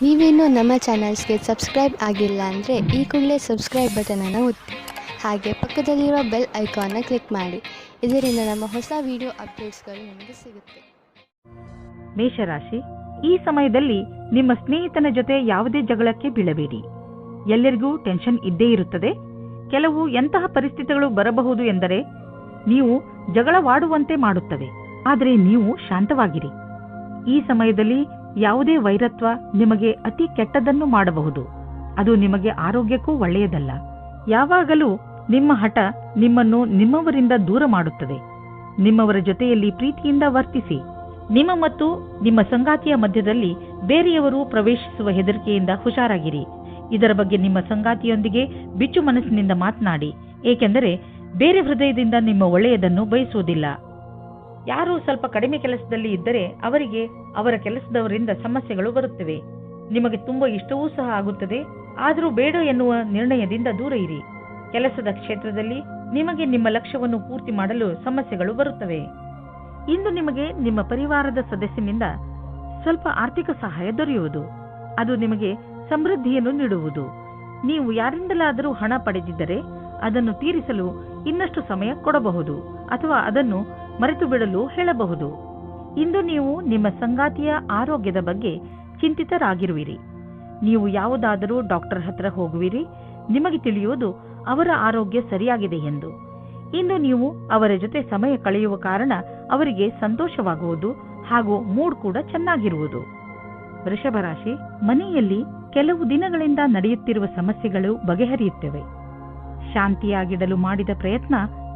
ನೀವೇನೂ ನಮ್ಮ ಚಾನಲ್ಸ್ಗೆ ಸಬ್ಸ್ಕ್ರೈಬ್ ಆಗಿಲ್ಲ ಅಂದರೆ ಈ ಕೂಡಲೇ ಸಬ್ಸ್ಕ್ರೈಬ್ ಬಟನನ್ನು ಒತ್ತಿ, ಹಾಗೆ ಪಕ್ಕದಲ್ಲಿರುವ ಬೆಲ್ ಐಕಾನ್ನ ಕ್ಲಿಕ್ ಮಾಡಿ. ಇದರಿಂದ ನಮ್ಮ ಹೊಸ ವಿಡಿಯೋ ಅಪ್ಡೇಟ್ಸ್ಗಳು ನಿಮಗೆ ಸಿಗುತ್ತೆ. ಮೇಷರಾಶಿ, ಈ ಸಮಯದಲ್ಲಿ ನಿಮ್ಮ ಸ್ನೇಹಿತನ ಜೊತೆ ಯಾವುದೇ ಜಗಳಕ್ಕೆ ಬೀಳಬೇಡಿ. ಎಲ್ಲರಿಗೂ ಟೆನ್ಷನ್ ಇದ್ದೇ ಇರುತ್ತದೆ. ಕೆಲವು ಎಂತಹ ಪರಿಸ್ಥಿತಿಗಳು ಬರಬಹುದು ಎಂದರೆ ನೀವು ಜಗಳವಾಡುವಂತೆ ಮಾಡುತ್ತವೆ. ಆದರೆ ನೀವು ಶಾಂತವಾಗಿರಿ. ಈ ಸಮಯದಲ್ಲಿ ಯಾವುದೇ ವೈರತ್ವ ನಿಮಗೆ ಅತಿ ಕೆಟ್ಟದನ್ನು ಮಾಡಬಹುದು. ಅದು ನಿಮಗೆ ಆರೋಗ್ಯಕ್ಕೂ ಒಳ್ಳೆಯದಲ್ಲ. ಯಾವಾಗಲೂ ನಿಮ್ಮ ಹಠ ನಿಮ್ಮನ್ನು ನಿಮ್ಮವರಿಂದ ದೂರ ಮಾಡುತ್ತದೆ. ನಿಮ್ಮವರ ಜೊತೆಯಲ್ಲಿ ಪ್ರೀತಿಯಿಂದ ವರ್ತಿಸಿ. ನಿಮ್ಮ ಮತ್ತು ನಿಮ್ಮ ಸಂಗಾತಿಯ ಮಧ್ಯದಲ್ಲಿ ಬೇರೆಯವರು ಪ್ರವೇಶಿಸುವ ಹೆದರಿಕೆಯಿಂದ ಹುಷಾರಾಗಿರಿ. ಇದರ ಬಗ್ಗೆ ನಿಮ್ಮ ಸಂಗಾತಿಯೊಂದಿಗೆ ಬಿಚ್ಚು ಮನಸ್ಸಿನಿಂದ ಮಾತನಾಡಿ, ಏಕೆಂದರೆ ಬೇರೆ ಹೃದಯದಿಂದ ನಿಮ್ಮ ಒಳ್ಳೆಯದನ್ನು ಬಯಸುವುದಿಲ್ಲ. ಯಾರು ಸ್ವಲ್ಪ ಕಡಿಮೆ ಕೆಲಸದಲ್ಲಿ ಇದ್ದರೆ ಅವರಿಗೆ ಅವರ ಕೆಲಸದವರಿಂದ ಸಮಸ್ಯೆಗಳು ಬರುತ್ತವೆ. ನಿಮಗೆ ತುಂಬಾ ಇಷ್ಟವೂ ಸಹ ಆಗುತ್ತದೆ. ಆದರೂ ಬೇಡ ಎನ್ನುವ ನಿರ್ಣಯದಿಂದ ದೂರ ಇರಿ. ಕೆಲಸದ ಕ್ಷೇತ್ರದಲ್ಲಿ ನಿಮಗೆ ನಿಮ್ಮ ಲಕ್ಷ್ಯವನ್ನು ಪೂರ್ತಿ ಮಾಡಲು ಸಮಸ್ಯೆಗಳು ಬರುತ್ತವೆ. ಇಂದು ನಿಮಗೆ ನಿಮ್ಮ ಪರಿವಾರದ ಸದಸ್ಯನಿಂದ ಸ್ವಲ್ಪ ಆರ್ಥಿಕ ಸಹಾಯ ದೊರೆಯುವುದು. ಅದು ನಿಮಗೆ ಸಮೃದ್ಧಿಯನ್ನು ನೀಡುವುದು. ನೀವು ಯಾರಿಂದಲಾದರೂ ಹಣ ಪಡೆದಿದ್ದರೆ ಅದನ್ನು ತೀರಿಸಲು ಇನ್ನಷ್ಟು ಸಮಯ ಕೊಡಬಹುದು ಅಥವಾ ಅದನ್ನು ಮರೆತು ಬಿಡಲು ಹೇಳಬಹುದು. ಇಂದು ನೀವು ನಿಮ್ಮ ಸಂಗಾತಿಯ ಆರೋಗ್ಯದ ಬಗ್ಗೆ ಚಿಂತಿತರಾಗಿರುವಿರಿ. ನೀವು ಯಾವುದಾದರೂ ಡಾಕ್ಟರ್ ಹತ್ರ ಹೋಗುವಿರಿ. ನಿಮಗೆ ತಿಳಿಯುವುದು ಅವರ ಆರೋಗ್ಯ ಸರಿಯಾಗಿದೆ ಎಂದು. ಇಂದು ನೀವು ಅವರ ಜೊತೆ ಸಮಯ ಕಳೆಯುವ ಕಾರಣ ಅವರಿಗೆ ಸಂತೋಷವಾಗುವುದು ಹಾಗೂ ಮೂಡ್ ಕೂಡ ಚೆನ್ನಾಗಿರುವುದು. ವೃಷಭ ರಾಶಿ, ಮನೆಯಲ್ಲಿ ಕೆಲವು ದಿನಗಳಿಂದ ನಡೆಯುತ್ತಿರುವ ಸಮಸ್ಯೆಗಳು ಬಗೆಹರಿಯುತ್ತವೆ. ಶಾಂತಿಯಾಗಿಡಲು ಮಾಡಿದ ಪ್ರಯತ್ನ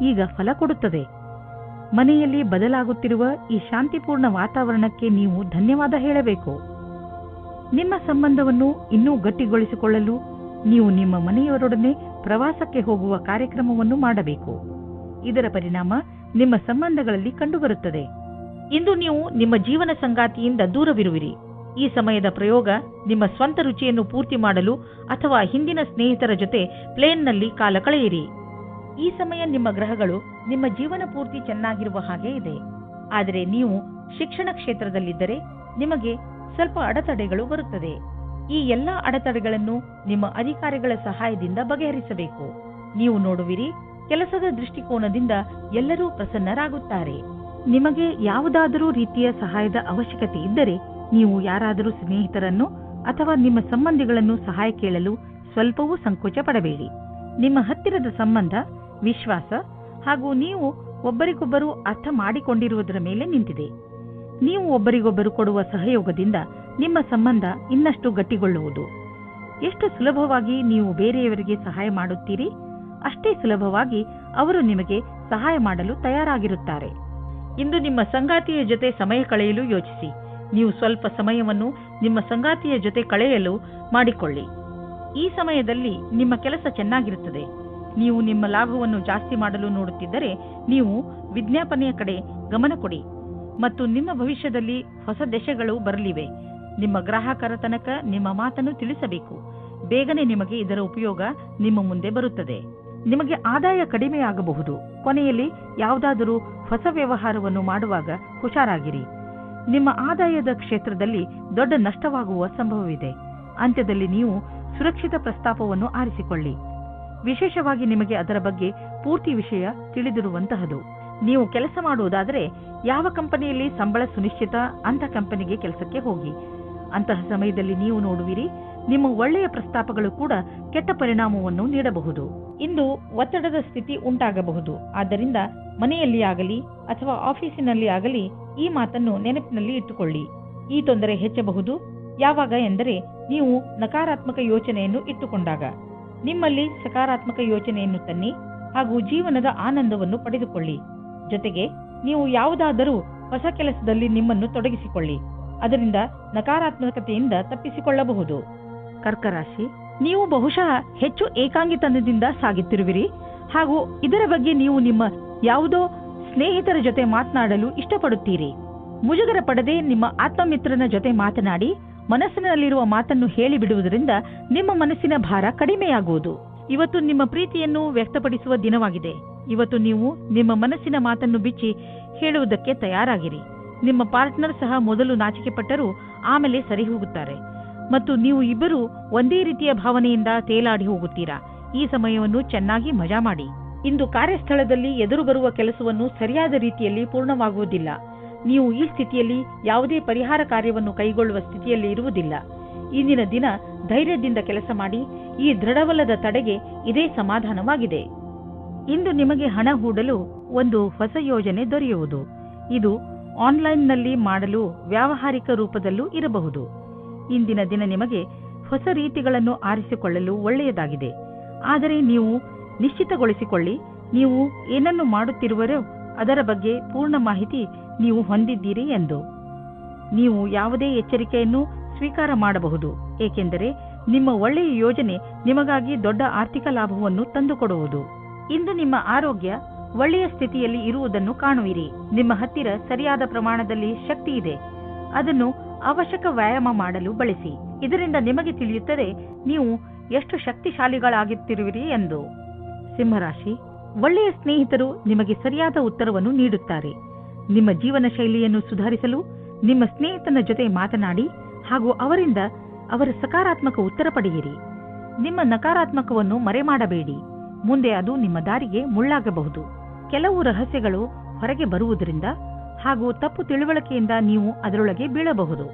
ಈಗ ಫಲ ಕೊಡುತ್ತದೆ. ಮನೆಯಲ್ಲಿ ಬದಲಾಗುತ್ತಿರುವ ಈ ಶಾಂತಿಪೂರ್ಣ ವಾತಾವರಣಕ್ಕೆ ನೀವು ಧನ್ಯವಾದ ಹೇಳಬೇಕು. ನಿಮ್ಮ ಸಂಬಂಧವನ್ನು ಇನ್ನೂ ಗಟ್ಟಿಗೊಳಿಸಿಕೊಳ್ಳಲು ನೀವು ನಿಮ್ಮ ಮನೆಯವರೊಡನೆ ಪ್ರವಾಸಕ್ಕೆ ಹೋಗುವ ಕಾರ್ಯಕ್ರಮವನ್ನು ಮಾಡಬೇಕು. ಇದರ ಪರಿಣಾಮ ನಿಮ್ಮ ಸಂಬಂಧಗಳಲ್ಲಿ ಕಂಡುಬರುತ್ತದೆ. ಇಂದು ನೀವು ನಿಮ್ಮ ಜೀವನ ಸಂಗಾತಿಯಿಂದ ದೂರವಿರುವಿರಿ. ಈ ಸಮಯದ ಪ್ರಯೋಗ ನಿಮ್ಮ ಸ್ವಂತ ರುಚಿಯನ್ನು ಪೂರ್ತಿ ಮಾಡಲು ಅಥವಾ ಹಿಂದಿನ ಸ್ನೇಹಿತರ ಜೊತೆ ಪ್ಲೇನ್ನಲ್ಲಿ ಕಾಲ ಕಳೆಯಿರಿ. ಈ ಸಮಯ ನಿಮ್ಮ ಗ್ರಹಗಳು ನಿಮ್ಮ ಜೀವನ ಪೂರ್ತಿ ಚೆನ್ನಾಗಿರುವ ಹಾಗೆ ಇದೆ. ಆದರೆ ನೀವು ಶಿಕ್ಷಣ ಕ್ಷೇತ್ರದಲ್ಲಿದ್ದರೆ ನಿಮಗೆ ಸ್ವಲ್ಪ ಅಡೆತಡೆಗಳು ಬರುತ್ತದೆ. ಈ ಎಲ್ಲ ಅಡೆತಡೆಗಳನ್ನು ನಿಮ್ಮ ಅಧಿಕಾರಿಗಳ ಸಹಾಯದಿಂದ ಬಗೆಹರಿಸಬೇಕು. ನೀವು ನೋಡುವಿರಿ, ಕೆಲಸದ ದೃಷ್ಟಿಕೋನದಿಂದ ಎಲ್ಲರೂ ಪ್ರಸನ್ನರಾಗುತ್ತಾರೆ. ನಿಮಗೆ ಯಾವುದಾದರೂ ರೀತಿಯ ಸಹಾಯದ ಅವಶ್ಯಕತೆ ಇದ್ದರೆ ನೀವು ಯಾರಾದರೂ ಸ್ನೇಹಿತರನ್ನು ಅಥವಾ ನಿಮ್ಮ ಸಂಬಂಧಿಗಳನ್ನು ಸಹಾಯ ಕೇಳಲು ಸ್ವಲ್ಪವೂ ಸಂಕೋಚ ಪಡಬೇಡಿ. ನಿಮ್ಮ ಹತ್ತಿರದ ಸಂಬಂಧ, ವಿಶ್ವಾಸ ಹಾಗೂ ನೀವು ಒಬ್ಬರಿಗೊಬ್ಬರು ಅರ್ಥ ಮಾಡಿಕೊಂಡಿರುವುದರ ಮೇಲೆ ನಿಂತಿದೆ. ನೀವು ಒಬ್ಬರಿಗೊಬ್ಬರು ಕೊಡುವ ಸಹಯೋಗದಿಂದ ನಿಮ್ಮ ಸಂಬಂಧ ಇನ್ನಷ್ಟು ಗಟ್ಟಿಗೊಳ್ಳುವುದು. ಎಷ್ಟು ಸುಲಭವಾಗಿ ನೀವು ಬೇರೆಯವರಿಗೆ ಸಹಾಯ ಮಾಡುತ್ತೀರಿ, ಅಷ್ಟೇ ಸುಲಭವಾಗಿ ಅವರು ನಿಮಗೆ ಸಹಾಯ ಮಾಡಲು ತಯಾರಾಗಿರುತ್ತಾರೆ. ಇಂದು ನಿಮ್ಮ ಸಂಗಾತಿಯ ಜೊತೆ ಸಮಯ ಕಳೆಯಲು ಯೋಚಿಸಿ. ನೀವು ಸ್ವಲ್ಪ ಸಮಯವನ್ನು ನಿಮ್ಮ ಸಂಗಾತಿಯ ಜೊತೆ ಕಳೆಯಲು ಮಾಡಿಕೊಳ್ಳಿ. ಈ ಸಮಯದಲ್ಲಿ ನಿಮ್ಮ ಕೆಲಸ ಚೆನ್ನಾಗಿರುತ್ತದೆ. ನೀವು ನಿಮ್ಮ ಲಾಭವನ್ನು ಜಾಸ್ತಿ ಮಾಡಲು ನೋಡುತ್ತಿದ್ದರೆ ನೀವು ವಿಜ್ಞಾಪನೆಯ ಕಡೆ ಗಮನ ಕೊಡಿ ಮತ್ತು ನಿಮ್ಮ ಭವಿಷ್ಯದಲ್ಲಿ ಹೊಸ ದೆಸೆಗಳು ಬರಲಿವೆ. ನಿಮ್ಮ ಗ್ರಾಹಕರ ತನಕ ನಿಮ್ಮ ಮಾತನ್ನು ತಿಳಿಸಬೇಕು. ಬೇಗನೆ ನಿಮಗೆ ಇದರ ಉಪಯೋಗ ನಿಮ್ಮ ಮುಂದೆ ಬರುತ್ತದೆ. ನಿಮಗೆ ಆದಾಯ ಕಡಿಮೆಯಾಗಬಹುದು. ಕೊನೆಯಲ್ಲಿ ಯಾವುದಾದರೂ ಹೊಸ ವ್ಯವಹಾರವನ್ನು ಮಾಡುವಾಗ ಹುಷಾರಾಗಿರಿ. ನಿಮ್ಮ ಆದಾಯದ ಕ್ಷೇತ್ರದಲ್ಲಿ ದೊಡ್ಡ ನಷ್ಟವಾಗುವ ಸಂಭವವಿದೆ. ಅಂತ್ಯದಲ್ಲಿ ನೀವು ಸುರಕ್ಷಿತ ಪ್ರಸ್ತಾಪವನ್ನು ಆರಿಸಿಕೊಳ್ಳಿ. ವಿಶೇಷವಾಗಿ ನಿಮಗೆ ಅದರ ಬಗ್ಗೆ ಪೂರ್ತಿ ವಿಷಯ ತಿಳಿದಿರುವಂತಹದು. ನೀವು ಕೆಲಸ ಮಾಡುವುದಾದರೆ ಯಾವ ಕಂಪನಿಯಲ್ಲಿ ಸಂಬಳ ಸುನಿಶ್ಚಿತ ಅಂತ ಕಂಪನಿಗೆ ಕೆಲಸಕ್ಕೆ ಹೋಗಿ. ಅಂತಹ ಸಮಯದಲ್ಲಿ ನೀವು ನೋಡುವಿರಿ, ನಿಮ್ಮ ಒಳ್ಳೆಯ ಪ್ರಸ್ತಾಪಗಳು ಕೂಡ ಕೆಟ್ಟ ಪರಿಣಾಮವನ್ನು ನೀಡಬಹುದು. ಇಂದು ಒತ್ತಡದ ಸ್ಥಿತಿ ಉಂಟಾಗಬಹುದು. ಆದ್ದರಿಂದ ಮನೆಯಲ್ಲಿ ಆಗಲಿ ಅಥವಾ ಆಫೀಸಿನಲ್ಲಿ ಆಗಲಿ ಈ ಮಾತನ್ನು ನೆನಪಿನಲ್ಲಿ ಇಟ್ಟುಕೊಳ್ಳಿ. ಈ ತೊಂದರೆ ಹೆಚ್ಚಬಹುದು. ಯಾವಾಗ ಎಂದರೆ ನೀವು ನಕಾರಾತ್ಮಕ ಯೋಚನೆಯನ್ನು ಇಟ್ಟುಕೊಂಡಾಗ. ನಿಮ್ಮಲ್ಲಿ ಸಕಾರಾತ್ಮಕ ಯೋಚನೆಯನ್ನು ತನ್ನಿ ಹಾಗೂ ಜೀವನದ ಆನಂದವನ್ನು ಪಡೆದುಕೊಳ್ಳಿ. ಜೊತೆಗೆ ನೀವು ಯಾವುದಾದರೂ ಹೊಸ ಕೆಲಸದಲ್ಲಿ ನಿಮ್ಮನ್ನು ತೊಡಗಿಸಿಕೊಳ್ಳಿ. ಅದರಿಂದ ನಕಾರಾತ್ಮಕತೆಯಿಂದ ತಪ್ಪಿಸಿಕೊಳ್ಳಬಹುದು. ಕರ್ಕರಾಶಿ, ನೀವು ಬಹುಶಃ ಹೆಚ್ಚು ಏಕಾಂಗಿತನದಿಂದ ಸಾಗುತ್ತಿರುವಿರಿ ಹಾಗೂ ಇದರ ಬಗ್ಗೆ ನೀವು ನಿಮ್ಮ ಯಾವುದೋ ಸ್ನೇಹಿತರ ಜೊತೆ ಮಾತನಾಡಲು ಇಷ್ಟಪಡುತ್ತೀರಿ. ಮುಜುಗರ ಪಡದೆ ನಿಮ್ಮ ಆತ್ಮಮಿತ್ರನ ಜೊತೆ ಮಾತನಾಡಿ ಮನಸ್ಸಿನಲ್ಲಿರುವ ಮಾತನ್ನು ಹೇಳಿಬಿಡುವುದರಿಂದ ನಿಮ್ಮ ಮನಸ್ಸಿನ ಭಾರ ಕಡಿಮೆಯಾಗುವುದು. ಇವತ್ತು ನಿಮ್ಮ ಪ್ರೀತಿಯನ್ನು ವ್ಯಕ್ತಪಡಿಸುವ ದಿನವಾಗಿದೆ. ಇವತ್ತು ನೀವು ನಿಮ್ಮ ಮನಸ್ಸಿನ ಮಾತನ್ನು ಬಿಚ್ಚಿ ಹೇಳುವುದಕ್ಕೆ ತಯಾರಾಗಿರಿ. ನಿಮ್ಮ ಪಾರ್ಟ್ನರ್ ಸಹ ಮೊದಲು ನಾಚಿಕೆ ಪಟ್ಟರೂ ಆಮೇಲೆ ಸರಿ ಹೋಗುತ್ತಾರೆ. ಮತ್ತು ನೀವು ಇಬ್ಬರು ಒಂದೇ ರೀತಿಯ ಭಾವನೆಯಿಂದ ತೇಲಾಡಿ ಹೋಗುತ್ತೀರಾ. ಈ ಸಮಯವನ್ನು ಚೆನ್ನಾಗಿ ಮಜಾ ಮಾಡಿ. ಇಂದು ಕಾರ್ಯಸ್ಥಳದಲ್ಲಿ ಎದುರು ಬರುವ ಕೆಲಸವನ್ನು ಸರಿಯಾದ ರೀತಿಯಲ್ಲಿ ಪೂರ್ಣವಾಗುವುದಿಲ್ಲ. ನೀವು ಈ ಸ್ಥಿತಿಯಲ್ಲಿ ಯಾವುದೇ ಪರಿಹಾರ ಕಾರ್ಯವನ್ನು ಕೈಗೊಳ್ಳುವ ಸ್ಥಿತಿಯಲ್ಲಿ ಇರುವುದಿಲ್ಲ. ಇಂದಿನ ದಿನ ಧೈರ್ಯದಿಂದ ಕೆಲಸ ಮಾಡಿ. ಈ ದೃಢವಲ್ಲದ ತಡೆಗೆ ಇದೇ ಸಮಾಧಾನವಾಗಿದೆ. ಇಂದು ನಿಮಗೆ ಹಣ ಹೂಡಲು ಒಂದು ಹೊಸ ಯೋಜನೆ ದೊರೆಯುವುದು. ಇದು ಆನ್ಲೈನ್ನಲ್ಲಿ ಮಾಡಲು ವ್ಯಾವಹಾರಿಕ ರೂಪದಲ್ಲೂ ಇರಬಹುದು. ಇಂದಿನ ದಿನ ನಿಮಗೆ ಹೊಸ ರೀತಿಗಳನ್ನು ಆರಿಸಿಕೊಳ್ಳಲು ಒಳ್ಳೆಯದಾಗಿದೆ. ಆದರೆ ನೀವು ನಿಶ್ಚಿತಗೊಳಿಸಿಕೊಳ್ಳಿ, ನೀವು ಏನನ್ನು ಮಾಡುತ್ತಿರುವರೋ ಅದರ ಬಗ್ಗೆ ಪೂರ್ಣ ಮಾಹಿತಿ ನೀವು ಹೊಂದಿದ್ದೀರಿ ಎಂದು. ನೀವು ಯಾವುದೇ ಎಚ್ಚರಿಕೆಯನ್ನು ಸ್ವೀಕಾರ ಮಾಡಬಹುದು, ಏಕೆಂದರೆ ನಿಮ್ಮ ಒಳ್ಳೆಯ ಯೋಜನೆ ನಿಮಗಾಗಿ ದೊಡ್ಡ ಆರ್ಥಿಕ ಲಾಭವನ್ನು ತಂದುಕೊಡುವುದು. ಇಂದು ನಿಮ್ಮ ಆರೋಗ್ಯ ಒಳ್ಳೆಯ ಸ್ಥಿತಿಯಲ್ಲಿ ಇರುವುದನ್ನು ಕಾಣುವಿರಿ. ನಿಮ್ಮ ಹತ್ತಿರ ಸರಿಯಾದ ಪ್ರಮಾಣದಲ್ಲಿ ಶಕ್ತಿ ಇದೆ. ಅದನ್ನು ಅವಶ್ಯಕ ವ್ಯಾಯಾಮ ಮಾಡಲು ಬಳಸಿ. ಇದರಿಂದ ನಿಮಗೆ ತಿಳಿಯುತ್ತದೆ ನೀವು ಎಷ್ಟು ಶಕ್ತಿಶಾಲಿಗಳಾಗುತ್ತಿರುವಿರಿ ಎಂದು. ಸಿಂಹರಾಶಿ, ಒಳ್ಳೆಯ ಸ್ನೇಹಿತರು ನಿಮಗೆ ಸರಿಯಾದ ಉತ್ತರವನ್ನು ನೀಡುತ್ತಾರೆ. ನಿಮ್ಮ ಜೀವನ ಶೈಲಿಯನ್ನು ಸುಧಾರಿಸಲು ನಿಮ್ಮ ಸ್ನೇಹಿತನ ಜೊತೆ ಮಾತನಾಡಿ ಹಾಗೂ ಅವರಿಂದ ಅವರ ಸಕಾರಾತ್ಮಕ ಉತ್ತರ ಪಡೆಯಿರಿ. ನಿಮ್ಮ ನಕಾರಾತ್ಮಕವನ್ನು ಮರೆಮಾಡಬೇಡಿ. ಮುಂದೆ ಅದು ನಿಮ್ಮ ದಾರಿಗೆ ಮುಳ್ಳಾಗಬಹುದು. ಕೆಲವು ರಹಸ್ಯಗಳು ಹೊರಗೆ ಬರುವುದರಿಂದ ಹಾಗೂ ತಪ್ಪು ತಿಳುವಳಿಕೆಯಿಂದ ನೀವು ಅದರೊಳಗೆ ಬೀಳಬಹುದು.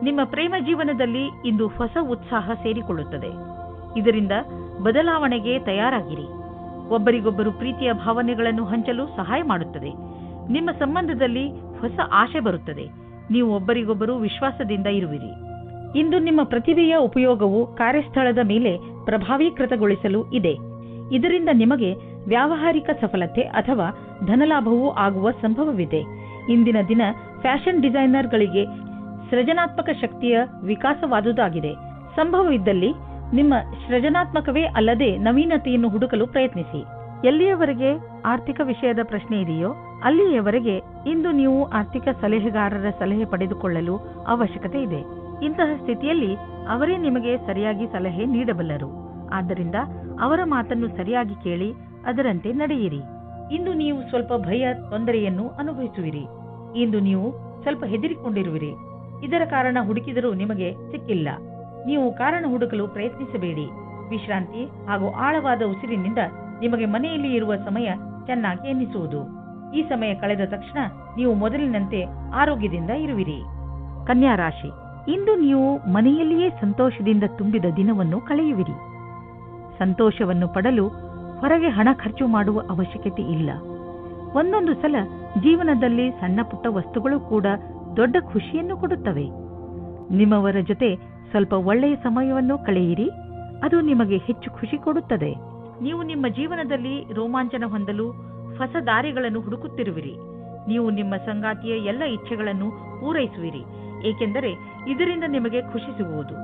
ನಿಮ್ಮ ಪ್ರೇಮ ಜೀವನದಲ್ಲಿ ಇಂದು ಹೊಸ ಉತ್ಸಾಹ ಸೇರಿಕೊಳ್ಳುತ್ತದೆ. ಇದರಿಂದ ಬದಲಾವಣೆಗೆ ತಯಾರಾಗಿರಿ. ಒಬ್ಬರಿಗೊಬ್ಬರು ಪ್ರೀತಿಯ ಭಾವನೆಗಳನ್ನು ಹಂಚಲು ಸಹಾಯ ಮಾಡುತ್ತದೆ. ನಿಮ್ಮ ಸಂಬಂಧದಲ್ಲಿ ಹೊಸ ಆಶೆ ಬರುತ್ತದೆ. ನೀವು ಒಬ್ಬರಿಗೊಬ್ಬರು ವಿಶ್ವಾಸದಿಂದ ಇರುವಿರಿ. ಇಂದು ನಿಮ್ಮ ಪ್ರತಿಭೆಯ ಉಪಯೋಗವು ಕಾರ್ಯಸ್ಥಳದ ಮೇಲೆ ಪ್ರಭಾವೀಕೃತಗೊಳಿಸಲು ಇದೆ. ಇದರಿಂದ ನಿಮಗೆ ವ್ಯಾವಹಾರಿಕ ಸಫಲತೆ ಅಥವಾ ಧನಲಾಭವೂ ಆಗುವ ಸಂಭವವಿದೆ. ಇಂದಿನ ದಿನ ಫ್ಯಾಷನ್ ಡಿಸೈನರ್ಗಳಿಗೆ ಸೃಜನಾತ್ಮಕ ಶಕ್ತಿಯ ವಿಕಾಸವಾದುದಾಗಿದೆ. ಸಂಭವವಿದ್ದಲ್ಲಿ ನಿಮ್ಮ ಸೃಜನಾತ್ಮಕವೇ ಅಲ್ಲದೆ ನವೀನತೆಯನ್ನು ಹುಡುಕಲು ಪ್ರಯತ್ನಿಸಿ. ಎಲ್ಲಿಯವರೆಗೆ ಆರ್ಥಿಕ ವಿಷಯದ ಪ್ರಶ್ನೆ ಇದೆಯೋ ಅಲ್ಲಿಯವರೆಗೆ ಇಂದು ನೀವು ಆರ್ಥಿಕ ಸಲಹೆಗಾರರ ಸಲಹೆ ಪಡೆದುಕೊಳ್ಳಲು ಅವಶ್ಯಕತೆ ಇದೆ. ಇಂತಹ ಸ್ಥಿತಿಯಲ್ಲಿ ಅವರೇ ನಿಮಗೆ ಸರಿಯಾಗಿ ಸಲಹೆ ನೀಡಬಲ್ಲರು. ಆದ್ದರಿಂದ ಅವರ ಮಾತನ್ನು ಸರಿಯಾಗಿ ಕೇಳಿ ಅದರಂತೆ ನಡೆಯಿರಿ. ಇಂದು ನೀವು ಸ್ವಲ್ಪ ಭಯ, ತೊಂದರೆಯನ್ನು ಅನುಭವಿಸುವಿರಿ. ಇಂದು ನೀವು ಸ್ವಲ್ಪ ಹೆದರಿಕೊಂಡಿರುವಿರಿ. ಇದರ ಕಾರಣ ಹುಡುಕಿದರೂ ನಿಮಗೆ ಸಿಕ್ಕಿಲ್ಲ. ನೀವು ಕಾರಣ ಹುಡುಕಲು ಪ್ರಯತ್ನಿಸಬೇಡಿ. ವಿಶ್ರಾಂತಿ ಹಾಗೂ ಆಳವಾದ ಉಸಿರಿನಿಂದ ನಿಮಗೆ ಮನೆಯಲ್ಲಿ ಇರುವ ಸಮಯ ಚೆನ್ನಾಗಿ ಎನ್ನಿಸುವುದು. ಈ ಸಮಯ ಕಳೆದ ತಕ್ಷಣ ನೀವು ಮೊದಲಿನಂತೆ ಆರೋಗ್ಯದಿಂದ ಇರುವಿರಿ. ಕನ್ಯಾ ರಾಶಿ, ಇಂದು ನೀವು ಮನೆಯಲ್ಲಿಯೇ ಸಂತೋಷದಿಂದ ತುಂಬಿದ ದಿನವನ್ನು ಕಳೆಯುವಿರಿ. ಸಂತೋಷವನ್ನು ಪಡಲು ಹೊರಗೆ ಹಣ ಖರ್ಚು ಮಾಡುವ ಅವಶ್ಯಕತೆ ಇಲ್ಲ. ಒಂದೊಂದು ಸಲ ಜೀವನದಲ್ಲಿ ಸಣ್ಣ ಪುಟ್ಟ ವಸ್ತುಗಳು ಕೂಡ ದೊಡ್ಡ ಖುಷಿಯನ್ನು ಕೊಡುತ್ತವೆ. ನಿಮ್ಮವರ ಜೊತೆ ಸ್ವಲ್ಪ ಒಳ್ಳೆಯ ಸಮಯವನ್ನು ಕಳೆಯಿರಿ. ಅದು ನಿಮಗೆ ಹೆಚ್ಚು ಖುಷಿ ಕೊಡುತ್ತದೆ. ನೀವು ನಿಮ್ಮ ಜೀವನದಲ್ಲಿ ರೋಮಾಂಚನ ಹೊಂದಲು ಹೊಸ ದಾರಿಗಳನ್ನು ಹುಡುಕುತ್ತಿರುವಿರಿ. ನೀವು ನಿಮ್ಮ ಸಂಗಾತಿಯ ಎಲ್ಲ ಇಚ್ಛೆಗಳನ್ನು ಪೂರೈಸುವಿರಿ, ಏಕೆಂದರೆ ಇದರಿಂದ ನಿಮಗೆ ಖುಷಿ ಸಿಗುವುದು.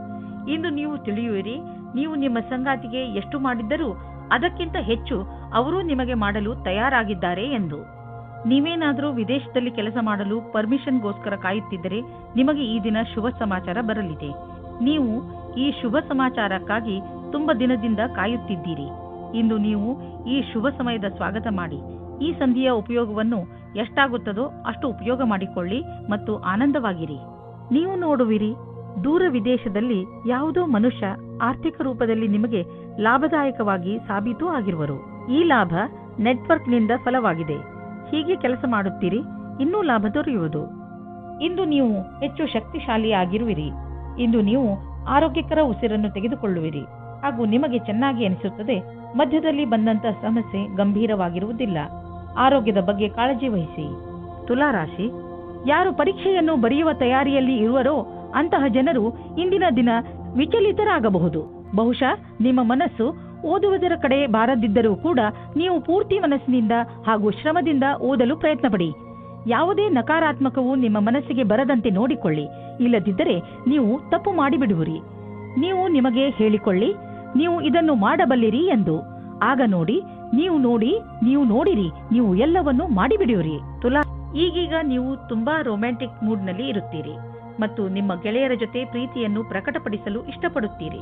ಇಂದು ನೀವು ತಿಳಿಯುವಿರಿ, ನೀವು ನಿಮ್ಮ ಸಂಗಾತಿಗೆ ಎಷ್ಟು ಮಾಡಿದ್ದರೂ ಅದಕ್ಕಿಂತ ಹೆಚ್ಚು ಅವರು ನಿಮಗೆ ಮಾಡಲು ತಯಾರಾಗಿದ್ದಾರೆ ಎಂದು. ನೀವೇನಾದರೂ ವಿದೇಶದಲ್ಲಿ ಕೆಲಸ ಮಾಡಲು ಪರ್ಮಿಷನ್ಗೋಸ್ಕರ ಕಾಯುತ್ತಿದ್ದರೆ ನಿಮಗೆ ಈ ದಿನ ಶುಭ ಸಮಾಚಾರ ಬರಲಿದೆ. ನೀವು ಈ ಶುಭ ಸಮಾಚಾರಕ್ಕಾಗಿ ತುಂಬ ದಿನದಿಂದ ಕಾಯುತ್ತಿದ್ದೀರಿ. ಇಂದು ನೀವು ಈ ಶುಭ ಸಮಯದ ಸ್ವಾಗತ ಮಾಡಿ. ಈ ಸಂಧಿಯ ಉಪಯೋಗವನ್ನು ಎಷ್ಟಾಗುತ್ತದೋ ಅಷ್ಟು ಉಪಯೋಗ ಮಾಡಿಕೊಳ್ಳಿ ಮತ್ತು ಆನಂದವಾಗಿರಿ. ನೀವು ನೋಡುವಿರಿ, ದೂರ ವಿದೇಶದಲ್ಲಿ ಯಾವುದೋ ಮನುಷ್ಯ ಆರ್ಥಿಕ ರೂಪದಲ್ಲಿ ನಿಮಗೆ ಲಾಭದಾಯಕವಾಗಿ ಸಾಬೀತು ಆಗಿರುವರು. ಈ ಲಾಭ ನೆಟ್ವರ್ಕ್ನಿಂದ ಫಲವಾಗಿದೆ. ಹೀಗೆ ಕೆಲಸ ಮಾಡುತ್ತೀರಿ, ಇನ್ನೂ ಲಾಭ ದೊರೆಯುವುದು. ಇಂದು ನೀವು ಹೆಚ್ಚು ಶಕ್ತಿಶಾಲಿಯಾಗಿರುವಿರಿ. ಇಂದು ನೀವು ಆರೋಗ್ಯಕರ ಉಸಿರನ್ನು ತೆಗೆದುಕೊಳ್ಳುವಿರಿ ಹಾಗೂ ನಿಮಗೆ ಚೆನ್ನಾಗಿ ಅನಿಸುತ್ತದೆ. ಮಧ್ಯದಲ್ಲಿ ಬಂದಂತ ಸಮಸ್ಯೆ ಗಂಭೀರವಾಗಿರುವುದಿಲ್ಲ. ಆರೋಗ್ಯದ ಬಗ್ಗೆ ಕಾಳಜಿ ವಹಿಸಿ. ತುಲಾರಾಶಿ, ಯಾರು ಪರೀಕ್ಷೆಯನ್ನು ಬರೆಯುವ ತಯಾರಿಯಲ್ಲಿ ಇರುವರೋ ಅಂತಹ ಜನರು ಇಂದಿನ ದಿನ ವಿಚಲಿತರಾಗಬಹುದು. ಬಹುಶಃ ನಿಮ್ಮ ಮನಸ್ಸು ಓದುವುದರ ಕಡೆ ಬಾರದಿದ್ದರೂ ಕೂಡ ನೀವು ಪೂರ್ತಿ ಮನಸ್ಸಿನಿಂದ ಹಾಗೂ ಶ್ರಮದಿಂದ ಓದಲು ಪ್ರಯತ್ನಪಡಿ. ಯಾವುದೇ ನಕಾರಾತ್ಮಕವು ನಿಮ್ಮ ಮನಸ್ಸಿಗೆ ಬರದಂತೆ ನೋಡಿಕೊಳ್ಳಿ. ಇಲ್ಲದಿದ್ದರೆ ನೀವು ತಪ್ಪು ಮಾಡಿಬಿಡುವಿರಿ. ನೀವು ನಿಮಗೆ ಹೇಳಿಕೊಳ್ಳಿ, ನೀವು ಇದನ್ನು ಮಾಡಬಲ್ಲಿರಿ ಎಂದು. ಆಗ ನೀವು ನೋಡಿರಿ, ನೀವು ಎಲ್ಲವನ್ನೂ ಮಾಡಿಬಿಡುವಿರಿ. ತುಲಾ, ಈಗೀಗ ನೀವು ತುಂಬಾ ರೊಮ್ಯಾಂಟಿಕ್ ಮೂಡ್ನಲ್ಲಿ ಇರುತ್ತೀರಿ ಮತ್ತು ನಿಮ್ಮ ಗೆಳೆಯರ ಜೊತೆ ಪ್ರೀತಿಯನ್ನು ಪ್ರಕಟಪಡಿಸಲು ಇಷ್ಟಪಡುತ್ತೀರಿ.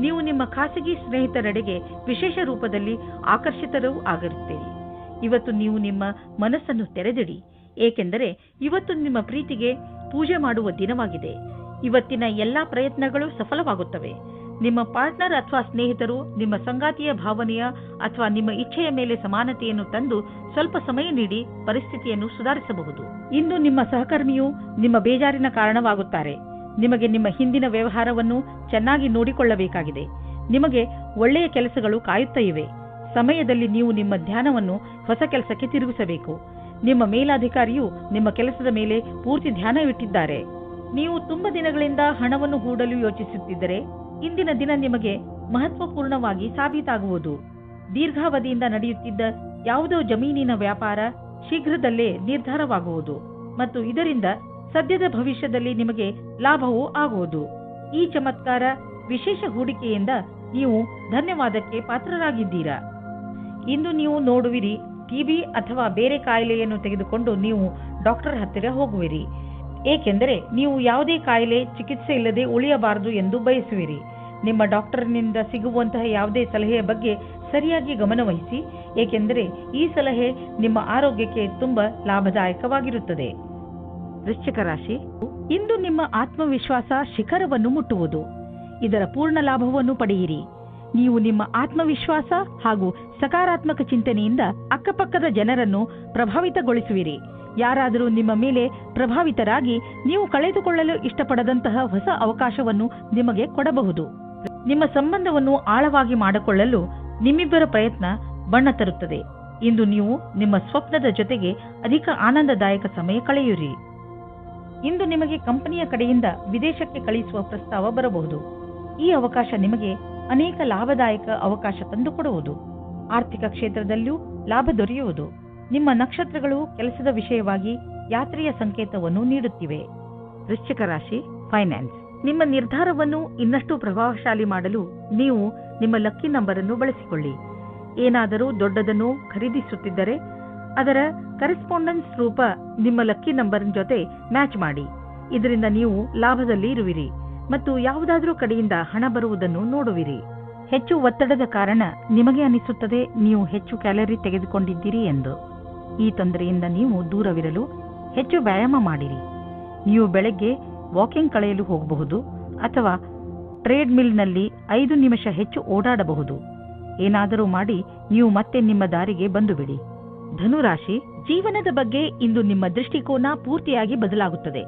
ನೀವು ನಿಮ್ಮ ಖಾಸಗಿ ಸ್ನೇಹಿತರೆಡೆಗೆ ವಿಶೇಷ ರೂಪದಲ್ಲಿ ಆಕರ್ಷಿತರೂ ಆಗಿರುತ್ತೀರಿ. ಇವತ್ತು ನೀವು ನಿಮ್ಮ ಮನಸ್ಸನ್ನು ತೆರೆದಿಡಿ, ಏಕೆಂದರೆ ಇವತ್ತು ನಿಮ್ಮ ಪ್ರೀತಿಗೆ ಪೂಜೆ ಮಾಡುವ ದಿನವಾಗಿದೆ. ಇವತ್ತಿನ ಎಲ್ಲಾ ಪ್ರಯತ್ನಗಳು ಸಫಲವಾಗುತ್ತವೆ. ನಿಮ್ಮ ಪಾರ್ಟ್ನರ್ ಅಥವಾ ಸ್ನೇಹಿತರು ನಿಮ್ಮ ಸಂಗಾತಿಯ ಭಾವನೆಯ ಅಥವಾ ನಿಮ್ಮ ಇಚ್ಛೆಯ ಮೇಲೆ ಸಮಾನತೆಯನ್ನು ತಂದು ಸ್ವಲ್ಪ ಸಮಯ ನೀಡಿ ಪರಿಸ್ಥಿತಿಯನ್ನು ಸುಧಾರಿಸಬಹುದು. ಇಂದು ನಿಮ್ಮ ಸಹಕರ್ಮಿಯು ನಿಮ್ಮ ಬೇಜಾರಿನ ಕಾರಣವಾಗುತ್ತಾರೆ. ನಿಮಗೆ ನಿಮ್ಮ ಹಿಂದಿನ ವ್ಯವಹಾರವನ್ನು ಚೆನ್ನಾಗಿ ನೋಡಿಕೊಳ್ಳಬೇಕಾಗಿದೆ. ನಿಮಗೆ ಒಳ್ಳೆಯ ಕೆಲಸಗಳು ಕಾಯುತ್ತಾ ಇವೆ. ಸಮಯದಲ್ಲಿ ನೀವು ನಿಮ್ಮ ಧ್ಯಾನವನ್ನು ಹೊಸ ಕೆಲಸಕ್ಕೆ ತಿರುಗಿಸಬೇಕು. ನಿಮ್ಮ ಮೇಲಾಧಿಕಾರಿಯು ನಿಮ್ಮ ಕೆಲಸದ ಮೇಲೆ ಪೂರ್ತಿ ಧ್ಯಾನವಿಟ್ಟಿದ್ದಾರೆ. ನೀವು ತುಂಬ ದಿನಗಳಿಂದ ಹಣವನ್ನು ಹೂಡಲು ಯೋಚಿಸುತ್ತಿದ್ದರೆ ಇಂದಿನ ದಿನ ನಿಮಗೆ ಮಹತ್ವಪೂರ್ಣವಾಗಿ ಸಾಬೀತಾಗುವುದು. ದೀರ್ಘಾವಧಿಯಿಂದ ನಡೆಯುತ್ತಿದ್ದ ಯಾವುದೋ ಜಮೀನಿನ ವ್ಯಾಪಾರ ಶೀಘ್ರದಲ್ಲೇ ನಿರ್ಧಾರವಾಗುವುದು ಮತ್ತು ಇದರಿಂದ ಸದ್ಯದ ಭವಿಷ್ಯದಲ್ಲಿ ನಿಮಗೆ ಲಾಭವೂ ಆಗುವುದು. ಈ ಚಮತ್ಕಾರ ವಿಶೇಷ ಹೂಡಿಕೆಯಿಂದ ನೀವು ಧನ್ಯವಾದಕ್ಕೆ ಪಾತ್ರರಾಗಿದ್ದೀರಾ. ಇಂದು ನೀವು ನೋಡುವಿರಿ, ಟಿಬಿ ಅಥವಾ ಬೇರೆ ಕಾಯಿಲೆಯನ್ನು ತೆಗೆದುಕೊಂಡು ನೀವು ಡಾಕ್ಟರ್ ಹತ್ತಿರ ಹೋಗುವಿರಿ, ಏಕೆಂದರೆ ನೀವು ಯಾವುದೇ ಕಾಯಿಲೆ ಚಿಕಿತ್ಸೆ ಇಲ್ಲದೆ ಉಳಿಯಬಾರದು ಎಂದು ಬಯಸುವಿರಿ. ನಿಮ್ಮ ಡಾಕ್ಟರ್ನಿಂದ ಸಿಗುವಂತಹ ಯಾವುದೇ ಸಲಹೆಯ ಬಗ್ಗೆ ಸರಿಯಾಗಿ ಗಮನವಹಿಸಿ, ಏಕೆಂದರೆ ಈ ಸಲಹೆ ನಿಮ್ಮ ಆರೋಗ್ಯಕ್ಕೆ ತುಂಬಾ ಲಾಭದಾಯಕವಾಗಿರುತ್ತದೆ. ವೃಶ್ಚಿಕ ರಾಶಿ, ಇಂದು ನಿಮ್ಮ ಆತ್ಮವಿಶ್ವಾಸ ಶಿಖರವನ್ನು ಮುಟ್ಟುವುದು. ಇದರ ಪೂರ್ಣ ಲಾಭವನ್ನು ಪಡೆಯಿರಿ. ನೀವು ನಿಮ್ಮ ಆತ್ಮವಿಶ್ವಾಸ ಹಾಗೂ ಸಕಾರಾತ್ಮಕ ಚಿಂತನೆಯಿಂದ ಅಕ್ಕಪಕ್ಕದ ಜನರನ್ನು ಪ್ರಭಾವಿತಗೊಳಿಸುವಿರಿ. ಯಾರಾದರೂ ನಿಮ್ಮ ಮೇಲೆ ಪ್ರಭಾವಿತರಾಗಿ ನೀವು ಕಳೆದುಕೊಳ್ಳಲು ಇಷ್ಟಪಡದಂತಹ ಹೊಸ ಅವಕಾಶವನ್ನು ನಿಮಗೆ ಕೊಡಬಹುದು. ನಿಮ್ಮ ಸಂಬಂಧವನ್ನು ಆಳವಾಗಿ ಮಾಡಿಕೊಳ್ಳಲು ನಿಮ್ಮಿಬ್ಬರ ಪ್ರಯತ್ನ ಬಣ್ಣ ತರುತ್ತದೆ. ಇಂದು ನೀವು ನಿಮ್ಮ ಸ್ವಪ್ನದ ಜೊತೆಗೆ ಅಧಿಕ ಆನಂದದಾಯಕ ಸಮಯ ಕಳೆಯುವಿರಿ. ಇಂದು ನಿಮಗೆ ಕಂಪನಿಯ ಕಡೆಯಿಂದ ವಿದೇಶಕ್ಕೆ ಕಳಿಸುವ ಪ್ರಸ್ತಾವ ಬರಬಹುದು. ಈ ಅವಕಾಶ ನಿಮಗೆ ಅನೇಕ ಲಾಭದಾಯಕ ಅವಕಾಶ ತಂದುಕೊಡುವುದು. ಆರ್ಥಿಕ ಕ್ಷೇತ್ರದಲ್ಲೂ ಲಾಭ ದೊರೆಯುವುದು. ನಿಮ್ಮ ನಕ್ಷತ್ರಗಳು ಕೆಲಸದ ವಿಷಯವಾಗಿ ಯಾತ್ರೆಯ ಸಂಕೇತವನ್ನು ನೀಡುತ್ತಿವೆ. ವೃಶ್ಚಿಕ ರಾಶಿ, ಫೈನಾನ್ಸ್. ನಿಮ್ಮ ನಿರ್ಧಾರವನ್ನು ಇನ್ನಷ್ಟು ಪ್ರಭಾವಶಾಲಿ ಮಾಡಲು ನೀವು ನಿಮ್ಮ ಲಕ್ಕಿ ನಂಬರ್ ಅನ್ನು ಬಳಸಿಕೊಳ್ಳಿ. ಏನಾದರೂ ದೊಡ್ಡದನ್ನು ಖರೀದಿಸುತ್ತಿದ್ದರೆ ಅದರ ಕರೆಸ್ಪಾಂಡೆನ್ಸ್ ರೂಪ ನಿಮ್ಮ ಲಕ್ಕಿ ನಂಬರ್ ಜೊತೆ ಮ್ಯಾಚ್ ಮಾಡಿ. ಇದರಿಂದ ನೀವು ಲಾಭದಲ್ಲಿ ಇರುವಿರಿ ಮತ್ತು ಯಾವುದಾದರೂ ಕಡೆಯಿಂದ ಹಣ ಬರುವುದನ್ನು ನೋಡುವಿರಿ. ಹೆಚ್ಚು ಒತ್ತಡದ ಕಾರಣ ನಿಮಗೆ ಅನಿಸುತ್ತದೆ ನೀವು ಹೆಚ್ಚು ಕ್ಯಾಲರಿ ತೆಗೆದುಕೊಂಡಿದ್ದೀರಿ ಎಂದು. ಈ ತೊಂದರೆಯಿಂದ ನೀವು ದೂರವಿರಲು ಹೆಚ್ಚು ವ್ಯಾಯಾಮ ಮಾಡಿರಿ. ನೀವು ಬೆಳಗ್ಗೆ ವಾಕಿಂಗ್ ಕಳೆಯಲು ಹೋಗಬಹುದು ಅಥವಾ ಟ್ರೇಡ್ ಮಿಲ್ನಲ್ಲಿ 5 ನಿಮಿಷ ಹೆಚ್ಚು ಓಡಾಡಬಹುದು. ಏನಾದರೂ ಮಾಡಿ ನೀವು ಮತ್ತೆ ನಿಮ್ಮ ದಾರಿಗೆ ಬಂದು ಬಿಡಿ. ಧನುರಾಶಿ, ಜೀವನದ ಬಗ್ಗೆ ಇಂದು ನಿಮ್ಮ ದೃಷ್ಟಿಕೋನ ಪೂರ್ತಿಯಾಗಿ ಬದಲಾಗುತ್ತದೆ.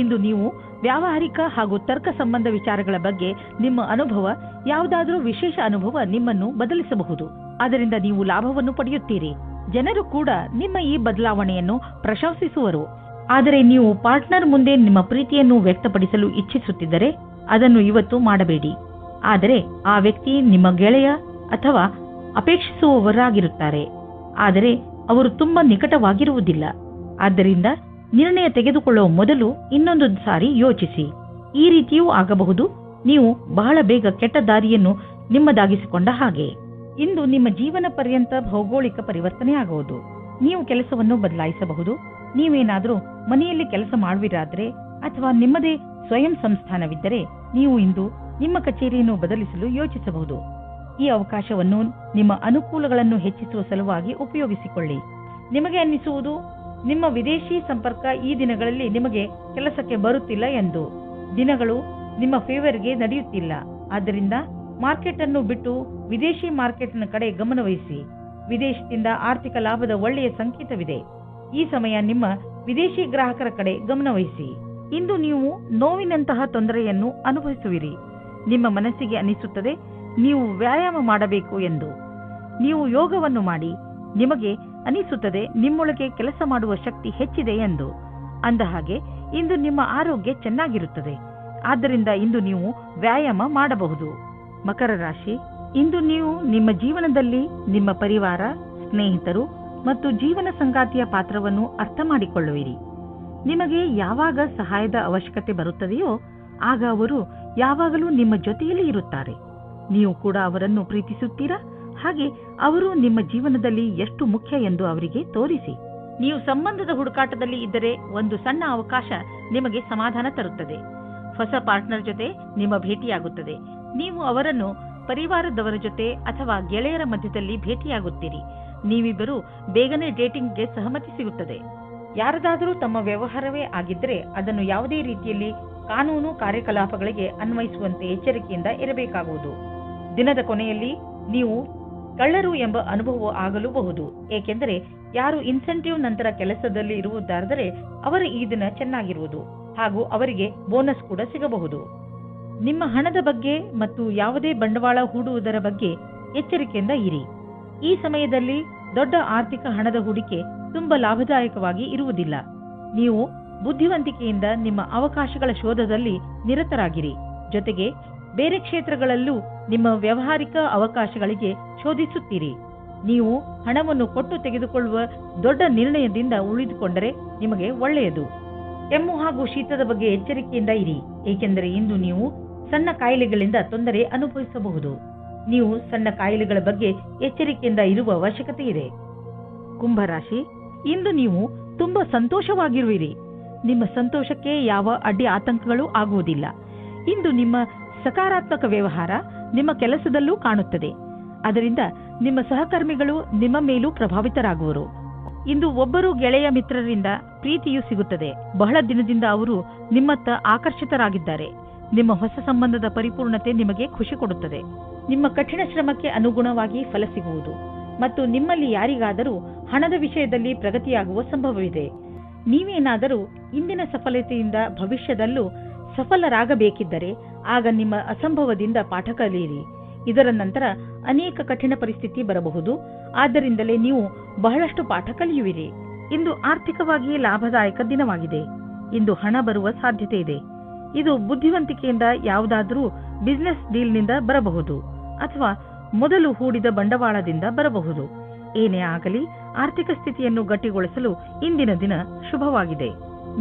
ಇಂದು ನೀವು ವ್ಯಾವಹಾರಿಕ ಹಾಗೂ ತರ್ಕ ಸಂಬಂಧ ವಿಚಾರಗಳ ಬಗ್ಗೆ ನಿಮ್ಮ ಅನುಭವ, ಯಾವುದಾದರೂ ವಿಶೇಷ ಅನುಭವ ನಿಮ್ಮನ್ನು ಬದಲಿಸಬಹುದು. ಅದರಿಂದ ನೀವು ಲಾಭವನ್ನು ಪಡೆಯುತ್ತೀರಿ. ಜನರು ಕೂಡ ನಿಮ್ಮ ಈ ಬದಲಾವಣೆಯನ್ನು ಪ್ರಶಂಸಿಸುವರು. ಆದರೆ ನೀವು ಪಾರ್ಟ್ನರ್ ಮುಂದೆ ನಿಮ್ಮ ಪ್ರೀತಿಯನ್ನು ವ್ಯಕ್ತಪಡಿಸಲು ಇಚ್ಛಿಸುತ್ತಿದ್ದರೆ ಅದನ್ನು ಇವತ್ತು ಮಾಡಬೇಡಿ. ಆದರೆ ಆ ವ್ಯಕ್ತಿ ನಿಮ್ಮ ಗೆಳೆಯ ಅಥವಾ ಅಪೇಕ್ಷಿಸುವವರಾಗಿರುತ್ತಾರೆ. ಆದರೆ ಅವರು ತುಂಬಾ ನಿಕಟವಾಗಿರುವುದಿಲ್ಲ. ಆದ್ದರಿಂದ ನಿರ್ಣಯ ತೆಗೆದುಕೊಳ್ಳುವ ಮೊದಲು ಇನ್ನೊಂದು ಸಾರಿ ಯೋಚಿಸಿ. ಈ ರೀತಿಯೂ ಆಗಬಹುದು, ನೀವು ಬಹಳ ಬೇಗ ಕೆಟ್ಟ ದಾರಿಯನ್ನು ನಿಮ್ಮದಾಗಿಸಿಕೊಂಡ ಹಾಗೆ. ಇಂದು ನಿಮ್ಮ ಜೀವನ ಪರ್ಯಂತ ಭೌಗೋಳಿಕ ಪರಿವರ್ತನೆ ಆಗುವುದು. ನೀವು ಕೆಲಸವನ್ನು ಬದಲಾಯಿಸಬಹುದು. ನೀವೇನಾದರೂ ಮನೆಯಲ್ಲಿ ಕೆಲಸ ಮಾಡುವಿರಾದ್ರೆ ಅಥವಾ ನಿಮ್ಮದೇ ಸ್ವಯಂ ಸಂಸ್ಥಾನವಿದ್ದರೆ ನೀವು ಇಂದು ನಿಮ್ಮ ಕಚೇರಿಯನ್ನು ಬದಲಿಸಲು ಯೋಚಿಸಬಹುದು. ಈ ಅವಕಾಶವನ್ನು ನಿಮ್ಮ ಅನುಕೂಲಗಳನ್ನು ಹೆಚ್ಚಿಸುವ ಸಲುವಾಗಿ ಉಪಯೋಗಿಸಿಕೊಳ್ಳಿ. ನಿಮಗೆ ಅನ್ನಿಸುವುದು ನಿಮ್ಮ ವಿದೇಶಿ ಸಂಪರ್ಕ ಈ ದಿನಗಳಲ್ಲಿ ನಿಮಗೆ ಕೆಲಸಕ್ಕೆ ಬರುತ್ತಿಲ್ಲ ಎಂದು. ದಿನಗಳು ನಿಮ್ಮ ಫೇವರ್ಗೆ ನಡೆಯುತ್ತಿಲ್ಲ. ಆದ್ದರಿಂದ ಮಾರ್ಕೆಟ್ ಅನ್ನು ಬಿಟ್ಟು ವಿದೇಶಿ ಮಾರ್ಕೆಟ್ನ ಕಡೆ ಗಮನವಹಿಸಿ. ವಿದೇಶದಿಂದ ಆರ್ಥಿಕ ಲಾಭದ ಒಳ್ಳೆಯ ಸಂಕೇತವಿದೆ. ಈ ಸಮಯ ನಿಮ್ಮ ವಿದೇಶಿ ಗ್ರಾಹಕರ ಕಡೆ ಗಮನವಹಿಸಿ. ಇಂದು ನೀವು ನೋವಿನಂತಹ ತೊಂದರೆಯನ್ನು ಅನುಭವಿಸುವಿರಿ. ನಿಮ್ಮ ಮನಸ್ಸಿಗೆ ಅನಿಸುತ್ತದೆ ನೀವು ವ್ಯಾಯಾಮ ಮಾಡಬೇಕು ಎಂದು. ನೀವು ಯೋಗವನ್ನು ಮಾಡಿ. ನಿಮಗೆ ಅನಿಸುತ್ತದೆ ನಿಮ್ಮೊಳಗೆ ಕೆಲಸ ಮಾಡುವ ಶಕ್ತಿ ಹೆಚ್ಚಿದೆ ಎಂದು. ಅಂದಹಾಗೆ ಇಂದು ನಿಮ್ಮ ಆರೋಗ್ಯ ಚೆನ್ನಾಗಿರುತ್ತದೆ. ಆದ್ದರಿಂದ ಇಂದು ನೀವು ವ್ಯಾಯಾಮ ಮಾಡಬಹುದು. ಮಕರ ರಾಶಿ, ಇಂದು ನೀವು ನಿಮ್ಮ ಜೀವನದಲ್ಲಿ ನಿಮ್ಮ ಪರಿವಾರ, ಸ್ನೇಹಿತರು ಮತ್ತು ಜೀವನ ಸಂಗಾತಿಯ ಪಾತ್ರವನ್ನು ಅರ್ಥ ಮಾಡಿಕೊಳ್ಳುವಿರಿ. ನಿಮಗೆ ಯಾವಾಗ ಸಹಾಯದ ಅವಶ್ಯಕತೆ ಬರುತ್ತದೆಯೋ ಆಗ ಅವರು ಯಾವಾಗಲೂ ನಿಮ್ಮ ಜೊತೆಯಲ್ಲಿ ಇರುತ್ತಾರೆ. ನೀವು ಕೂಡ ಅವರನ್ನು ಪ್ರೀತಿಸುತ್ತೀರಾ? ಹಾಗೆ ಅವರು ನಿಮ್ಮ ಜೀವನದಲ್ಲಿ ಎಷ್ಟು ಮುಖ್ಯ ಎಂದು ಅವರಿಗೆ ತೋರಿಸಿ. ನೀವು ಸಂಬಂಧದ ಹುಡುಕಾಟದಲ್ಲಿ ಇದ್ದರೆ ಒಂದು ಸಣ್ಣ ಅವಕಾಶ ನಿಮಗೆ ಸಮಾಧಾನ ತರುತ್ತದೆ. ಹೊಸ ಪಾರ್ಟ್ನರ್ ಜೊತೆ ನಿಮ್ಮ ಭೇಟಿಯಾಗುತ್ತದೆ. ನೀವು ಅವರನ್ನು ಪರಿವಾರದವರ ಜೊತೆ ಅಥವಾ ಗೆಳೆಯರ ಮಧ್ಯದಲ್ಲಿ ಭೇಟಿಯಾಗುತ್ತೀರಿ. ನೀವಿಬ್ಬರು ಬೇಗನೆ ಡೇಟಿಂಗ್ಗೆ ಸಹಮತಿ ಸಿಗುತ್ತದೆ. ಯಾರದಾದರೂ ತಮ್ಮ ವ್ಯವಹಾರವೇ ಆಗಿದ್ದರೆ ಅದನ್ನು ಯಾವುದೇ ರೀತಿಯಲ್ಲಿ ಕಾನೂನು ಕಾರ್ಯಕಲಾಪಗಳಿಗೆ ಅನ್ವಯಿಸುವಂತೆ ಎಚ್ಚರಿಕೆಯಿಂದ ಇರಬೇಕಾಗುವುದು. ದಿನದ ಕೊನೆಯಲ್ಲಿ ನೀವು ಕಳ್ಳರು ಎಂಬ ಅನುಭವ ಆಗಲೂಬಹುದು. ಏಕೆಂದರೆ ಯಾರು ಇನ್ಸೆಂಟಿವ್ ನಂತರ ಕೆಲಸದಲ್ಲಿ ಇರುವುದಾದರೆ ಅವರ ಈ ದಿನ ಚೆನ್ನಾಗಿರುವುದು ಹಾಗೂ ಅವರಿಗೆ ಬೋನಸ್ ಕೂಡ ಸಿಗಬಹುದು. ನಿಮ್ಮ ಹಣದ ಬಗ್ಗೆ ಮತ್ತು ಯಾವುದೇ ಬಂಡವಾಳ ಹೂಡುವುದರ ಬಗ್ಗೆ ಎಚ್ಚರಿಕೆಯಿಂದ ಇರಿ. ಈ ಸಮಯದಲ್ಲಿ ದೊಡ್ಡ ಆರ್ಥಿಕ ಹಣದ ಹೂಡಿಕೆ ತುಂಬಾ ಲಾಭದಾಯಕವಾಗಿ ಇರುವುದಿಲ್ಲ. ನೀವು ಬುದ್ಧಿವಂತಿಕೆಯಿಂದ ನಿಮ್ಮ ಅವಕಾಶಗಳ ಶೋಧದಲ್ಲಿ ನಿರತರಾಗಿರಿ. ಜೊತೆಗೆ ಬೇರೆ ಕ್ಷೇತ್ರಗಳಲ್ಲೂ ನಿಮ್ಮ ವ್ಯಾವಹಾರಿಕ ಅವಕಾಶಗಳಿಗೆ ಶೋಧಿಸುತ್ತೀರಿ. ನೀವು ಹಣವನ್ನು ಕೊಟ್ಟು ತೆಗೆದುಕೊಳ್ಳುವ ದೊಡ್ಡ ನಿರ್ಣಯದಿಂದ ಉಳಿದುಕೊಂಡರೆ ನಿಮಗೆ ಒಳ್ಳೆಯದು. ಕೆಮ್ಮು ಹಾಗೂ ಶೀತದ ಬಗ್ಗೆ ಎಚ್ಚರಿಕೆಯಿಂದ ಇರಿ, ಏಕೆಂದರೆ ಇಂದು ನೀವು ಸಣ್ಣ ಕಾಯಿಲೆಗಳಿಂದ ತೊಂದರೆ ಅನುಭವಿಸಬಹುದು. ನೀವು ಸಣ್ಣ ಕಾಯಿಲೆಗಳ ಬಗ್ಗೆ ಎಚ್ಚರಿಕೆಯಿಂದ ಇರುವ ಅವಶ್ಯಕತೆ ಇದೆ. ಕುಂಭರಾಶಿ, ಇಂದು ನೀವು ತುಂಬಾ ಸಂತೋಷವಾಗಿರುವಿರಿ. ನಿಮ್ಮ ಸಂತೋಷಕ್ಕೆ ಯಾವ ಅಡ್ಡಿ ಆತಂಕಗಳು ಆಗುವುದಿಲ್ಲ. ಇಂದು ನಿಮ್ಮ ಸಕಾರಾತ್ಮಕ ವ್ಯವಹಾರ ನಿಮ್ಮ ಕೆಲಸದಲ್ಲೂ ಕಾಣುತ್ತದೆ. ಅದರಿಂದ ನಿಮ್ಮ ಸಹಕರ್ಮಿಗಳು ನಿಮ್ಮ ಮೇಲೂ ಪ್ರಭಾವಿತರಾಗುವರು. ಇಂದು ಒಬ್ಬರು ಗೆಳೆಯ ಮಿತ್ರರಿಂದ ಪ್ರೀತಿಯೂ ಸಿಗುತ್ತದೆ. ಬಹಳ ದಿನದಿಂದ ಅವರು ನಿಮ್ಮತ್ತ ಆಕರ್ಷಿತರಾಗಿದ್ದಾರೆ. ನಿಮ್ಮ ಹೊಸ ಸಂಬಂಧದ ಪರಿಪೂರ್ಣತೆ ನಿಮಗೆ ಖುಷಿ ಕೊಡುತ್ತದೆ. ನಿಮ್ಮ ಕಠಿಣ ಶ್ರಮಕ್ಕೆ ಅನುಗುಣವಾಗಿ ಫಲ ಸಿಗುವುದು ಮತ್ತು ನಿಮ್ಮಲ್ಲಿ ಯಾರಿಗಾದರೂ ಹಣದ ವಿಷಯದಲ್ಲಿ ಪ್ರಗತಿಯಾಗುವ ಸಂಭವವಿದೆ. ನೀವೇನಾದರೂ ಇಂದಿನ ಸಫಲತೆಯಿಂದ ಭವಿಷ್ಯದಲ್ಲೂ ಸಫಲರಾಗಬೇಕಿದ್ದರೆ ಆಗ ನಿಮ್ಮ ಅಸಂಭವದಿಂದ ಪಾಠ ಕಲಿಯಿರಿ. ಇದರ ನಂತರ ಅನೇಕ ಕಠಿಣ ಪರಿಸ್ಥಿತಿ ಬರಬಹುದು. ಆದ್ದರಿಂದಲೇ ನೀವು ಬಹಳಷ್ಟು ಪಾಠ ಕಲಿಯುವಿರಿ. ಇಂದು ಆರ್ಥಿಕವಾಗಿ ಲಾಭದಾಯಕ ದಿನವಾಗಿದೆ. ಇಂದು ಹಣ ಬರುವ ಸಾಧ್ಯತೆ ಇದೆ. ಇದು ಬುದ್ಧಿವಂತಿಕೆಯಿಂದ ಯಾವುದಾದರೂ ಬಿಸಿನೆಸ್ ಡೀಲ್ನಿಂದ ಬರಬಹುದು ಅಥವಾ ಮೊದಲು ಹೂಡಿದ ಬಂಡವಾಳದಿಂದ ಬರಬಹುದು. ಏನೇ ಆಗಲಿ, ಆರ್ಥಿಕ ಸ್ಥಿತಿಯನ್ನು ಗಟ್ಟಿಗೊಳಿಸಲು ಇಂದಿನ ದಿನ ಶುಭವಾಗಿದೆ.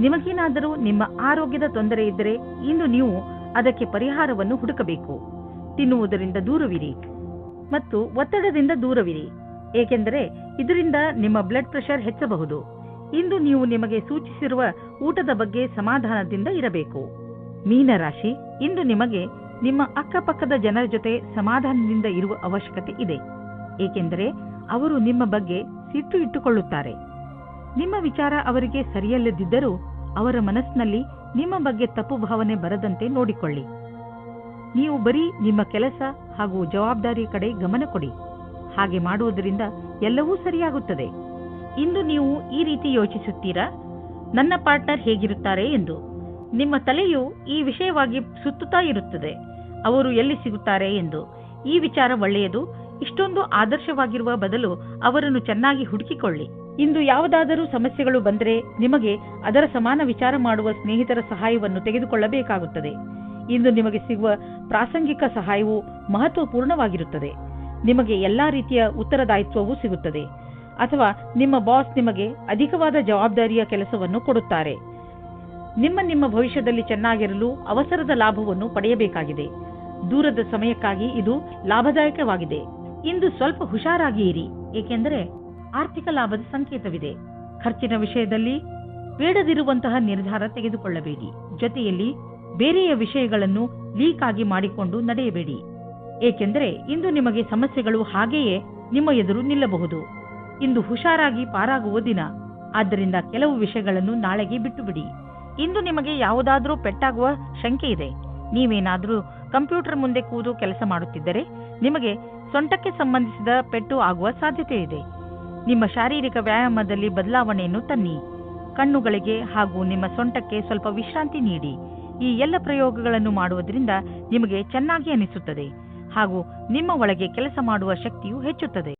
ನಿಮಗೇನಾದರೂ ನಿಮ್ಮ ಆರೋಗ್ಯದ ತೊಂದರೆ ಇದ್ದರೆ ಇಂದು ನೀವು ಅದಕ್ಕೆ ಪರಿಹಾರವನ್ನು ಹುಡುಕಬೇಕು. ತಿನ್ನುವುದರಿಂದ ದೂರವಿರಿ ಮತ್ತು ಒತ್ತಡದಿಂದ ದೂರವಿರಿ, ಏಕೆಂದರೆ ಇದರಿಂದ ನಿಮ್ಮ ಬ್ಲಡ್ ಪ್ರೆಷರ್ ಹೆಚ್ಚಬಹುದು. ಇಂದು ನೀವು ನಿಮಗೆ ಸೂಚಿಸಿರುವ ಊಟದ ಬಗ್ಗೆ ಸಮಾಧಾನದಿಂದ ಇರಬೇಕು. ಮೀನರಾಶಿ, ಇಂದು ನಿಮಗೆ ನಿಮ್ಮ ಅಕ್ಕಪಕ್ಕದ ಜನರ ಜೊತೆ ಸಮಾಧಾನದಿಂದ ಇರುವ ಅವಶ್ಯಕತೆ ಇದೆ, ಏಕೆಂದರೆ ಅವರು ನಿಮ್ಮ ಬಗ್ಗೆ ಸಿಟ್ಟು ಇಟ್ಟುಕೊಳ್ಳುತ್ತಾರೆ. ನಿಮ್ಮ ವಿಚಾರ ಅವರಿಗೆ ಸರಿಯಲ್ಲದಿದ್ದರೂ ಅವರ ಮನಸ್ಸಿನಲ್ಲಿ ನಿಮ್ಮ ಬಗ್ಗೆ ತಪ್ಪು ಭಾವನೆ ಬರದಂತೆ ನೋಡಿಕೊಳ್ಳಿ. ನೀವು ಬರೀ ನಿಮ್ಮ ಕೆಲಸ ಹಾಗೂ ಜವಾಬ್ದಾರಿ ಕಡೆ ಗಮನ ಕೊಡಿ. ಹಾಗೆ ಮಾಡುವುದರಿಂದ ಎಲ್ಲವೂ ಸರಿಯಾಗುತ್ತದೆ. ಇಂದು ನೀವು ಈ ರೀತಿ ಯೋಚಿಸುತ್ತೀರಾ, ನನ್ನ ಪಾರ್ಟ್ನರ್ ಹೇಗಿರುತ್ತಾರೆ ಎಂದು. ನಿಮ್ಮ ತಲೆಯು ಈ ವಿಷಯವಾಗಿ ಸುತ್ತುತ್ತಾ ಇರುತ್ತದೆ, ಅವರು ಎಲ್ಲಿ ಸಿಗುತ್ತಾರೆ ಎಂದು. ಈ ವಿಚಾರ ಒಳ್ಳೆಯದು. ಇಷ್ಟೊಂದು ಆದರ್ಶವಾಗಿರುವ ಬದಲು ಅವರನ್ನು ಚೆನ್ನಾಗಿ ಹುಡುಕಿಕೊಳ್ಳಿ. ಇಂದು ಯಾವುದಾದರೂ ಸಮಸ್ಯೆಗಳು ಬಂದರೆ ನಿಮಗೆ ಅದರ ಸಮಾನ ವಿಚಾರ ಮಾಡುವ ಸ್ನೇಹಿತರ ಸಹಾಯವನ್ನು ತೆಗೆದುಕೊಳ್ಳಬೇಕಾಗುತ್ತದೆ. ಇಂದು ನಿಮಗೆ ಸಿಗುವ ಪ್ರಾಸಂಗಿಕ ಸಹಾಯವು ಮಹತ್ವಪೂರ್ಣವಾಗಿರುತ್ತದೆ. ನಿಮಗೆ ಎಲ್ಲಾ ರೀತಿಯ ಉತ್ತರದಾಯಿತ್ವವೂ ಸಿಗುತ್ತದೆ ಅಥವಾ ನಿಮ್ಮ ಬಾಸ್ ನಿಮಗೆ ಅಧಿಕವಾದ ಜವಾಬ್ದಾರಿಯ ಕೆಲಸವನ್ನು ಕೊಡುತ್ತಾರೆ. ನಿಮ್ಮ ಭವಿಷ್ಯದಲ್ಲಿ ಚೆನ್ನಾಗಿರಲು ಅವಸರದ ಲಾಭವನ್ನು ಪಡೆಯಬೇಕಾಗಿದೆ. ದೂರದ ಸಮಯಕ್ಕಾಗಿ ಇದು ಲಾಭದಾಯಕವಾಗಿದೆ. ಇಂದು ಸ್ವಲ್ಪ ಹುಷಾರಾಗಿ ಇರಿ, ಏಕೆಂದರೆ ಆರ್ಥಿಕ ಲಾಭದ ಸಂಕೇತವಿದೆ. ಖರ್ಚಿನ ವಿಷಯದಲ್ಲಿ ಬೇಡದಿರುವಂತಹ ನಿರ್ಧಾರ ತೆಗೆದುಕೊಳ್ಳಬೇಡಿ. ಜೊತೆಯಲ್ಲಿ ಬೇರೆಯ ವಿಷಯಗಳನ್ನು ಲೀಕ್ ಆಗಿ ಮಾಡಿಕೊಂಡು ನಡೆಯಬೇಡಿ, ಏಕೆಂದರೆ ಇಂದು ನಿಮಗೆ ಸಮಸ್ಯೆಗಳು ಹಾಗೆಯೇ ನಿಮ್ಮ ಎದುರು ನಿಲ್ಲಬಹುದು. ಇಂದು ಹುಷಾರಾಗಿ ಪಾರಾಗುವ ದಿನ. ಆದ್ದರಿಂದ ಕೆಲವು ವಿಷಯಗಳನ್ನು ನಾಳೆಗೆ ಬಿಟ್ಟು ಬಿಡಿ. ಇಂದು ನಿಮಗೆ ಯಾವುದಾದರೂ ಪೆಟ್ಟಾಗುವ ಶಂಕೆ ಇದೆ. ನೀವೇನಾದರೂ ಕಂಪ್ಯೂಟರ್ ಮುಂದೆ ಕೂತು ಕೆಲಸ ಮಾಡುತ್ತಿದ್ದರೆ ನಿಮಗೆ ಸೊಂಟಕ್ಕೆ ಸಂಬಂಧಿಸಿದ ಪೆಟ್ಟು ಆಗುವ ಸಾಧ್ಯತೆ ಇದೆ. ನಿಮ್ಮ ಶಾರೀರಿಕ ವ್ಯಾಯಾಮದಲ್ಲಿ ಬದಲಾವಣೆಯನ್ನು ತನ್ನಿ. ಕಣ್ಣುಗಳಿಗೆ ಹಾಗೂ ನಿಮ್ಮ ಸೊಂಟಕ್ಕೆ ಸ್ವಲ್ಪ ವಿಶ್ರಾಂತಿ ನೀಡಿ. ಈ ಎಲ್ಲ ಪ್ರಯೋಗಗಳನ್ನು ಮಾಡುವುದರಿಂದ ನಿಮಗೆ ಚೆನ್ನಾಗಿ ಅನಿಸುತ್ತದೆ ಹಾಗೂ ನಿಮ್ಮ ಒಳಗೆ ಕೆಲಸ ಮಾಡುವ ಶಕ್ತಿಯು ಹೆಚ್ಚುತ್ತದೆ.